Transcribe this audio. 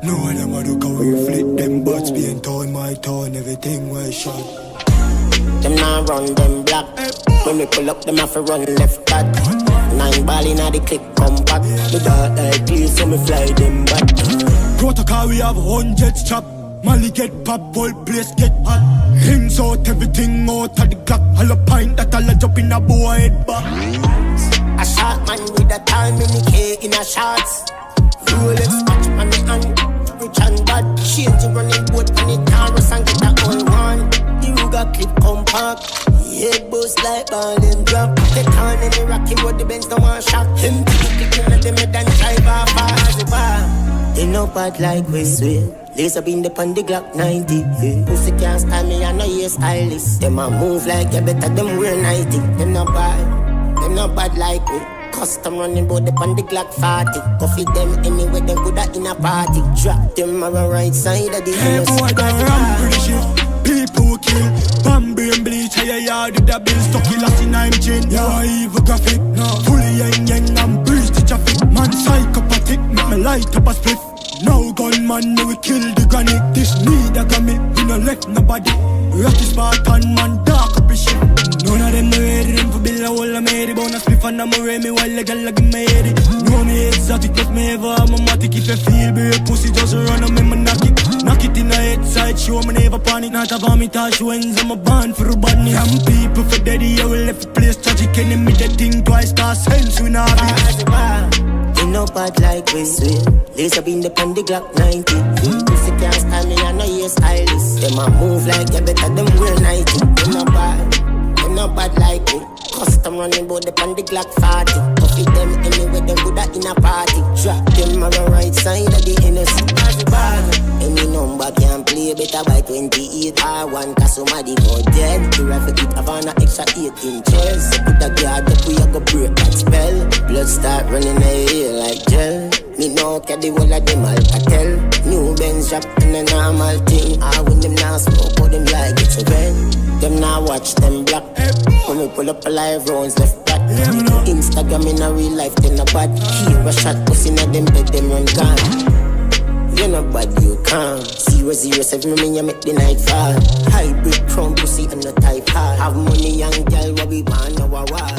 No one them a look how we flip them butts, being torn, my torn, everything was shot. Them now run them black. When we pull up, them have to run left back. 9 ball inna the click compact. The dark like please, so me fly them back. Protocol we have 100 chop. Molly get pop, whole place get hot. Rings out, everything out of the clock. All a pint that all a jump in a boy head back. A shot man with a time in the K in a shots. Rolex watch on me hand, rich and bad. Change the running boat on the Taurus and get that all one. The Ruger clip compact. Head boost like ball and drop. The turn in the rocky road, the Benz don't want shock. Him kicking at the mid and drive off as a bar. They know bad like we swear. Laser beam the on the Glock 90. Yeah. Pussy can't stand me and no yes stylist. Them a move like you better them wear 90. Them not bad like we. Custom running bout the on the Glock 40. Coffee them anyway, them good at in a party. Drop them on the right side of the hey, boy, people kill. Bambi and bleach, hey, yard with the bill. Stucky lost in I'm gin. Yeah, evil graphic. No. Fully yang and breeze the traffic. Man psychopathic, make me light up a split. No gunman, me we kill the granny. This need a gummy, we no left nobody. Rocky Spartan, man, dark up his shit. None of them no ready, them for bill a whole of me. Bonus spliff and I'm a me while the girl like me ready. Know me exotic, if me ever I'm a matic. If you feel brave, pussy just run on me, man, knock it in the head side, show me never panic. Not a vomit, touch wins, I'm a band for a bunny. Some people for daddy, I will left the place tragic. Enemy that thing twice, car sense, we not be. They know bad like we swear. Laser beam the on the Glock 90. Pussy can't stand me and no yes stylist. Them a move like you better them wear 90. They not bad like we. Custom running bout the on the Glock 40. Coffee them anyway, them good at in a party. Drop them on the right side of the innocent. Any number can play better by 28 R1. Cause somebody go dead. The rifle it have an extra 8 inches. Put a guard up, we a go break that spell. Blood start running in the air like gel. Me know carry the whole of them Alcatel. New Benz drop in a normal thing. When them now smoke, how them like it so red. Them now watch them black. When we pull up a live rounds left back. Instagram in a real life, then a bad. Here a shot, pussy in a them bed, them run gone. You know bad, you calm. 007, me you make the night fall. Hybrid crown pussy and the type hard. Have money young girl, what we want, now a war.